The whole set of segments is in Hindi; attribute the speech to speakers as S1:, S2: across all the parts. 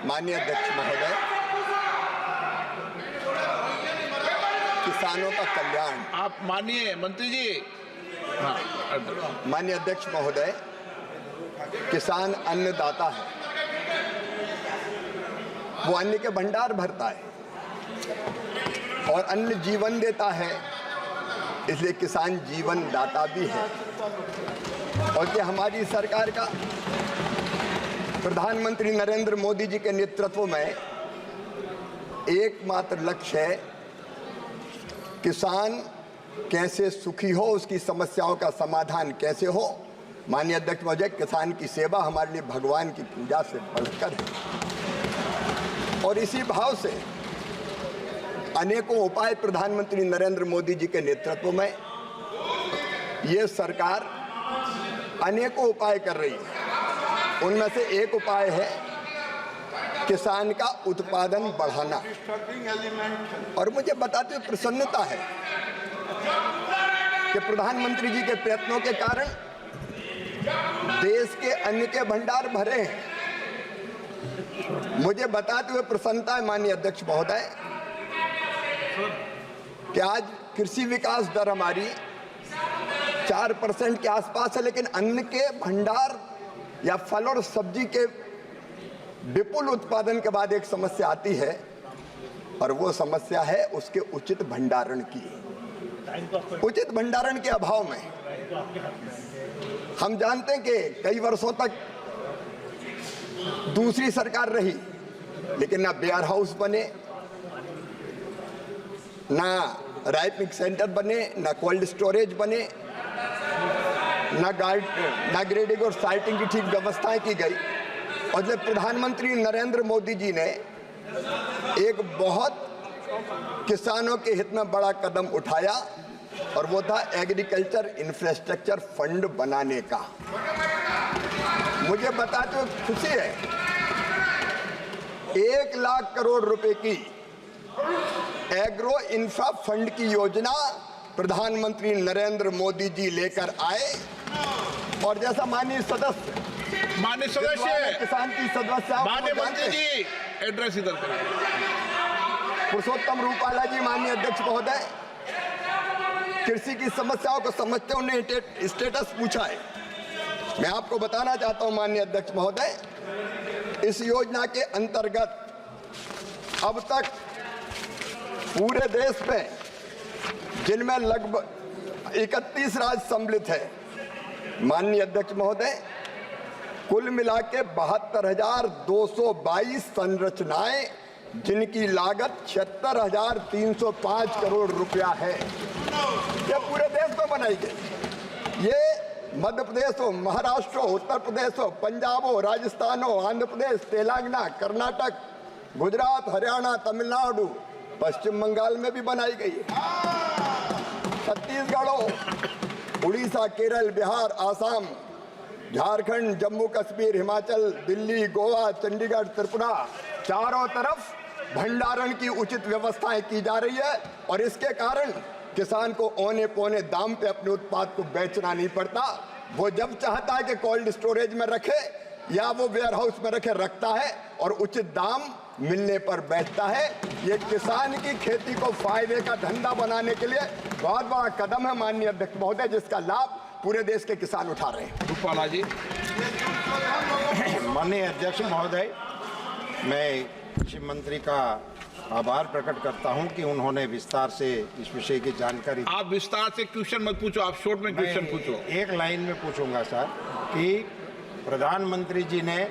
S1: माननीय अध्यक्ष महोदय, किसानों का कल्याण।
S2: आप मानिए मंत्री जी। हाँ,
S1: माननीय अध्यक्ष महोदय, किसान अन्नदाता है, वो अन्न के भंडार भरता है और अन्न जीवन देता है, इसलिए किसान जीवन दाता भी है। और ये हमारी सरकार का प्रधानमंत्री नरेंद्र मोदी जी के नेतृत्व में एकमात्र लक्ष्य है, किसान कैसे सुखी हो, उसकी समस्याओं का समाधान कैसे हो। माननीय अध्यक्ष महोदय, किसान की सेवा हमारे लिए भगवान की पूजा से बढ़कर है और इसी भाव से अनेकों उपाय प्रधानमंत्री नरेंद्र मोदी जी के नेतृत्व में ये सरकार अनेकों उपाय कर रही है। उनमें से एक उपाय है किसान का उत्पादन बढ़ाना। और मुझे बताते हुए प्रसन्नता है कि प्रधानमंत्री जी के प्रयत्नों के कारण देश के अन्न के भंडार भरे हैं। मुझे बताते हुए प्रसन्नता है माननीय अध्यक्ष महोदय कि आज कृषि विकास दर हमारी 4% के आसपास है, लेकिन अन्न के भंडार या फल और सब्जी के विपुल उत्पादन के बाद एक समस्या आती है और वो समस्या है उसके उचित भंडारण की। उचित भंडारण के अभाव में हम जानते हैं कि कई वर्षों तक दूसरी सरकार रही, लेकिन ना वेयर हाउस बने, ना राइपिंग सेंटर बने, ना कोल्ड स्टोरेज बने, ना ग्रेडिंग और साइटिंग की ठीक व्यवस्थाएं की गई। और जब प्रधानमंत्री नरेंद्र मोदी जी ने एक बहुत किसानों के हित में बड़ा कदम उठाया और वो था एग्रीकल्चर इंफ्रास्ट्रक्चर फंड बनाने का। मुझे बताते हुए खुशी है, 1 लाख करोड़ रुपए की एग्रो इंफ्रा फंड की योजना प्रधानमंत्री नरेंद्र मोदी जी लेकर आए। और जैसा माननीय सदस्य किसान की सदस्य
S2: माननीय मंत्री जी एड्रेस इधर करें।
S1: पुरुषोत्तम रूपाला जी, माननीय अध्यक्ष महोदय, कृषि की समस्याओं को समझते उन्हें स्टेटस पूछा है। मैं आपको बताना चाहता हूं माननीय अध्यक्ष महोदय, इस योजना के अंतर्गत अब तक पूरे देश में, जिनमें लगभग 31 राज्य सम्मिलित है, माननीय अध्यक्ष महोदय, कुल मिला के 72,222 संरचनाएं, जिनकी लागत 76,305 करोड़ रुपया है, ये पूरे देश में बनाई गई। ये मध्य प्रदेश हो, महाराष्ट्र हो, उत्तर प्रदेश हो, पंजाब हो, राजस्थान हो, आंध्र प्रदेश, तेलंगाना, कर्नाटक, गुजरात, हरियाणा, तमिलनाडु, पश्चिम बंगाल में भी बनाई गई है, छत्तीसगढ़ हो, उड़ीसा, केरल, बिहार, आसाम, झारखंड, जम्मू कश्मीर, हिमाचल, दिल्ली, गोवा, चंडीगढ़, त्रिपुरा, चारों तरफ भंडारण की उचित व्यवस्थाएं की जा रही है। और इसके कारण किसान को औने पौने दाम पे अपने उत्पाद को बेचना नहीं पड़ता। वो जब चाहता है कि कोल्ड स्टोरेज में रखे या वो वेयर हाउस में रखता है और उचित दाम मिलने पर बेचता है। ये किसान की खेती को फायदे का धंधा बनाने के लिए बहुत बड़ा कदम है माननीय अध्यक्ष महोदय, जिसका लाभ पूरे देश के किसान उठा रहे हैं।
S2: रूपाला जी।
S3: माननीय अध्यक्ष महोदय, मैं कृषि मंत्री का आभार प्रकट करता हूं कि उन्होंने विस्तार से इस विषय की जानकारी।
S2: आप विस्तार से क्वेश्चन मत पूछो, आप शॉर्ट में क्वेश्चन पूछो।
S3: एक लाइन में पूछूंगा सर कि प्रधानमंत्री जी ने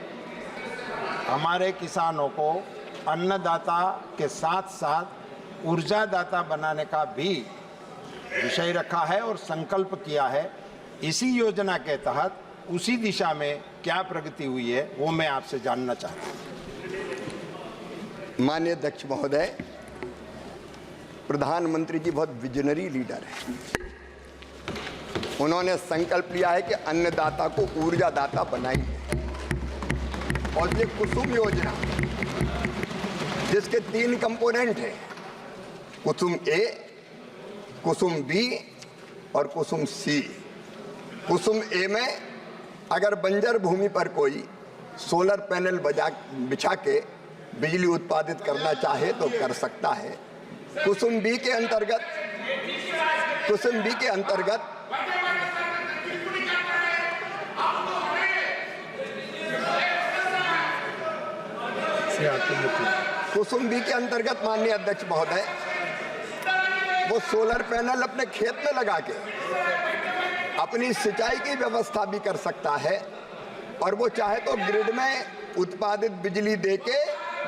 S3: हमारे किसानों को अन्नदाता के साथ साथ ऊर्जादाता बनाने का भी विषय रखा है और संकल्प किया है। इसी योजना के तहत उसी दिशा में क्या प्रगति हुई है वो मैं आपसे जानना चाहता हूँ।
S1: माननीय अध्यक्ष महोदय, प्रधानमंत्री जी बहुत विजनरी लीडर हैं। उन्होंने संकल्प लिया है कि अन्नदाता को ऊर्जादाता बनाएंगे और ये कुसुम योजना, जिसके 3 कंपोनेंट हैं, कुसुम ए, कुसुम बी और कुसुम सी। कुसुम ए में अगर बंजर भूमि पर कोई सोलर पैनल बिछा के बिजली उत्पादित करना चाहे तो कर सकता है। कुसुम बी के अंतर्गत कुसुम बी के अंतर्गत माननीय अध्यक्ष महोदय, वो सोलर पैनल अपने खेत में लगा के अपनी सिंचाई की व्यवस्था भी कर सकता है और वो चाहे तो ग्रिड में उत्पादित बिजली देके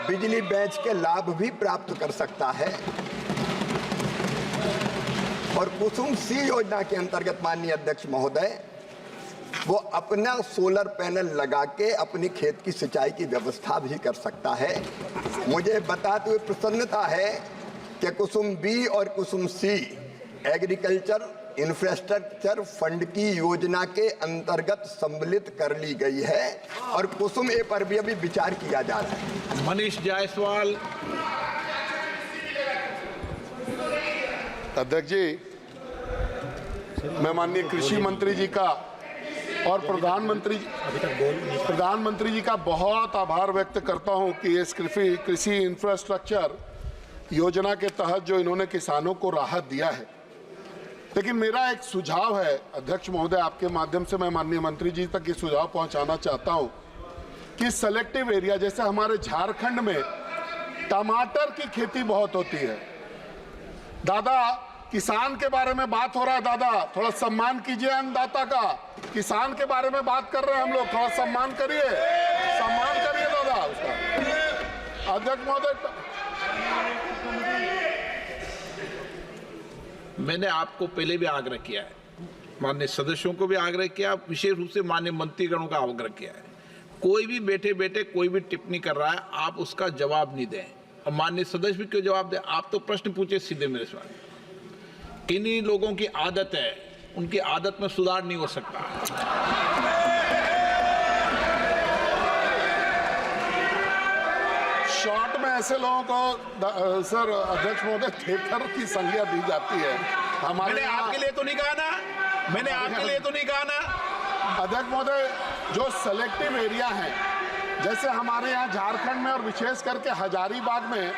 S1: बिजली बेच के लाभ भी प्राप्त कर सकता है। और कुसुम सी योजना के अंतर्गत माननीय अध्यक्ष महोदय, वो अपना सोलर पैनल लगा के अपनी खेत की सिंचाई की व्यवस्था भी कर सकता है। मुझे बताते हुए प्रसन्नता है कि कुसुम बी और कुसुम सी एग्रीकल्चर इंफ्रास्ट्रक्चर फंड की योजना के अंतर्गत सम्मिलित कर ली गई है और कुसुम ए पर भी अभी विचार किया जा रहा है।
S2: मनीष जायसवाल।
S4: अध्यक्ष जी, मैं माननीय कृषि मंत्री जी का और प्रधानमंत्री जी का बहुत आभार व्यक्त करता हूं कि इस कृषि इंफ्रास्ट्रक्चर योजना के तहत जो इन्होंने किसानों को राहत दिया है। लेकिन मेरा एक सुझाव है अध्यक्ष महोदय, आपके माध्यम से मैं माननीय मंत्री जी तक ये सुझाव पहुंचाना चाहता हूं कि सेलेक्टिव एरिया, जैसे हमारे झारखंड में टमाटर की खेती बहुत होती है। दादा, किसान के बारे में बात हो रहा है, दादा थोड़ा सम्मान कीजिए अन्नदाता का। किसान के बारे में बात कर रहे हैं हम लोग, थोड़ा सम्मान करिए दादा उसका। अध्यक्ष महोदय,
S2: मैंने आपको पहले भी आग्रह किया है, माननीय सदस्यों को भी आग्रह किया, विशेष रूप से माननीय मंत्रीगणों का आग्रह किया है। कोई भी बैठे कोई भी टिप्पणी कर रहा है, आप उसका जवाब नहीं दें। और माननीय सदस्य भी क्यों जवाब दें? आप तो प्रश्न पूछे सीधे मेरे सवाल। इन्हीं लोगों की आदत है, उनकी आदत में सुधार नहीं हो सकता।
S4: शॉर्ट में ऐसे लोगों को सर अध्यक्ष महोदय थिएटर की संज्ञा दी जाती है।
S2: मैंने आपके लिए तो नहीं कहा ना, मैंने आपके लिए तो नहीं कहा ना।
S4: अध्यक्ष महोदय, जो सेलेक्टिव एरिया है, जैसे हमारे यहाँ झारखंड में और विशेष करके हजारीबाग में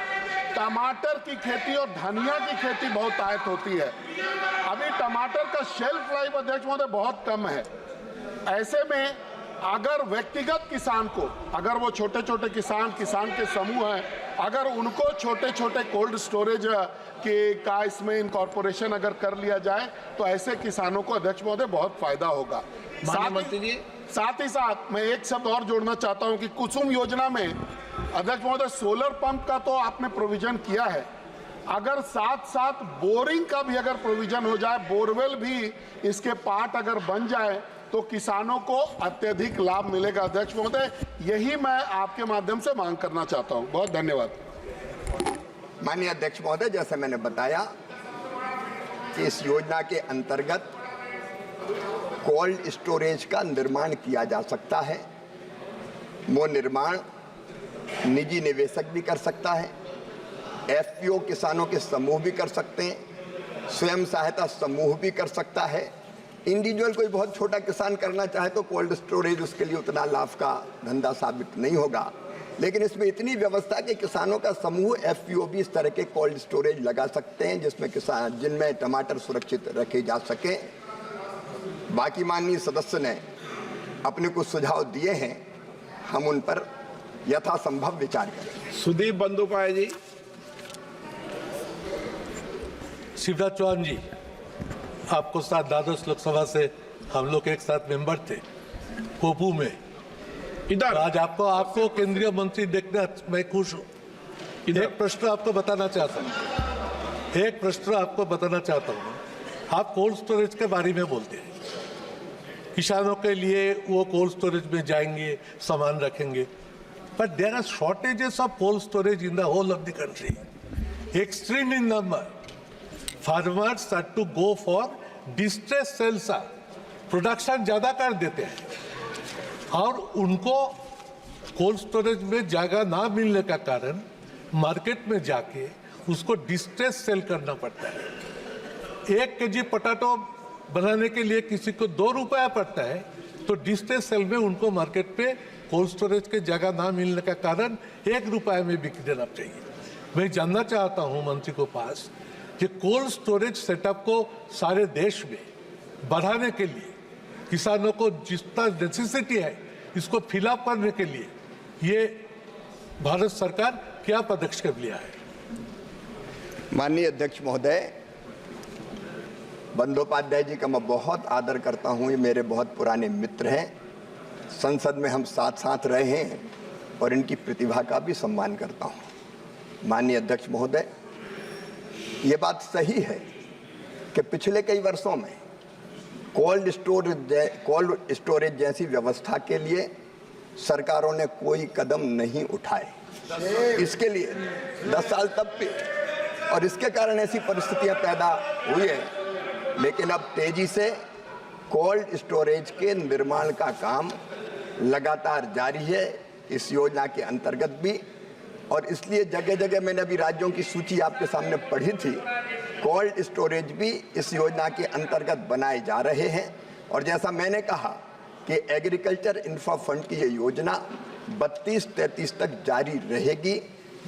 S4: टमाटर की खेती और धनिया की खेती बहुत आयत होती है। अभी टमाटर का शेल्फ लाइफ अध्यक्ष महोदय बहुत कम है। ऐसे में अगर व्यक्तिगत किसान को, अगर वो छोटे छोटे किसान के समूह हैं, अगर उनको छोटे छोटे कोल्ड स्टोरेज का इसमें इनकॉर्पोरेशन अगर कर लिया जाए तो ऐसे किसानों को अध्यक्ष महोदय बहुत फायदा होगा। साथ ही साथ मैं एक शब्द और जोड़ना चाहता हूं कि कुसुम योजना में अध्यक्ष महोदय सोलर पंप का तो आपने प्रोविजन किया है, अगर साथ साथ बोरिंग का भी अगर प्रोविजन हो जाए, बोरवेल भी इसके पार्ट अगर बन जाए तो किसानों को अत्यधिक लाभ मिलेगा। अध्यक्ष महोदय, यही मैं आपके माध्यम से मांग करना चाहता हूं। बहुत धन्यवाद।
S1: माननीय अध्यक्ष महोदय, जैसे मैंने बताया कि इस योजना के अंतर्गत कोल्ड स्टोरेज का निर्माण किया जा सकता है। वो निर्माण निजी निवेशक भी कर सकता है, एफपीओ किसानों के समूह भी कर सकते हैं, स्वयं सहायता समूह भी कर सकता है। इंडिविजुअल कोई बहुत छोटा किसान करना चाहे तो कोल्ड स्टोरेज उसके लिए उतना लाभ का धंधा साबित नहीं होगा, लेकिन इसमें इतनी व्यवस्था कि किसानों का समूह एफपीओ भी इस तरह के कोल्ड स्टोरेज लगा सकते हैं जिनमें टमाटर सुरक्षित रखे जा सके। बाकी माननीय सदस्य ने अपने कुछ सुझाव दिए हैं, हम उन पर यथासंभव विचार करें।
S2: सुदीप बंदोपाध्याय जी।
S5: शिवराज चौहान जी, आपको साथ द्वादश लोकसभा से हम लोग एक साथ मेंबर थे कोपू में।
S2: इधर
S5: आज आपको केंद्रीय मंत्री देखने मैं खुश हूँ। एक प्रश्न आपको बताना चाहता हूँ। आप कोल्ड स्टोरेज के बारे में बोलते हैं, किसानों के लिए वो कोल्ड स्टोरेज में जाएंगे, सामान रखेंगे, but there are shortages of cold storage in the whole of the country, extreme in number. Farmers start to go for distress sales, production ज़्यादा कर देते हैं और उनको कोल्ड स्टोरेज में जगह ना मिलने का कारण मार्केट में जाके उसको डिस्ट्रेस सेल करना पड़ता है। 1 केजी पोटैटो बनाने के लिए किसी को 2 रुपया पड़ता है तो डिस्ट्रेस सेल में उनको मार्केट पे कोल्ड स्टोरेज के जगह ना मिलने का कारण 1 रुपए में बिक देना चाहिए। मैं जानना चाहता हूं मंत्री को पास कि कोल्ड स्टोरेज सेटअप को सारे देश में बढ़ाने के लिए किसानों को जितना नेसेसिटी है इसको फिलअप करने के लिए ये भारत सरकार क्या पदक्षेप लिया है?
S1: माननीय अध्यक्ष महोदय, बंदोपाध्याय जी का मैं बहुत आदर करता हूं। ये मेरे बहुत पुराने मित्र हैं, संसद में हम साथ साथ रहे हैं और इनकी प्रतिभा का भी सम्मान करता हूं। माननीय अध्यक्ष महोदय, ये बात सही है कि पिछले कई वर्षों में कोल्ड स्टोरेज जैसी व्यवस्था के लिए सरकारों ने कोई कदम नहीं उठाए। इसके लिए 10 साल तब भी, और इसके कारण ऐसी परिस्थितियां पैदा हुई है। लेकिन अब तेजी से कोल्ड स्टोरेज के निर्माण का काम लगातार जारी है इस योजना के अंतर्गत भी, और इसलिए जगह जगह मैंने अभी राज्यों की सूची आपके सामने पढ़ी थी, कोल्ड स्टोरेज भी इस योजना के अंतर्गत बनाए जा रहे हैं। और जैसा मैंने कहा कि एग्रीकल्चर इंफ्रा फंड की ये योजना 32-33 तक जारी रहेगी।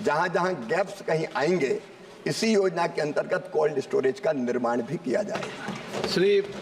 S1: जहां जहां गैप्स कहीं आएंगे, इसी योजना के अंतर्गत कोल्ड स्टोरेज का निर्माण भी किया जाएगा।
S2: श्री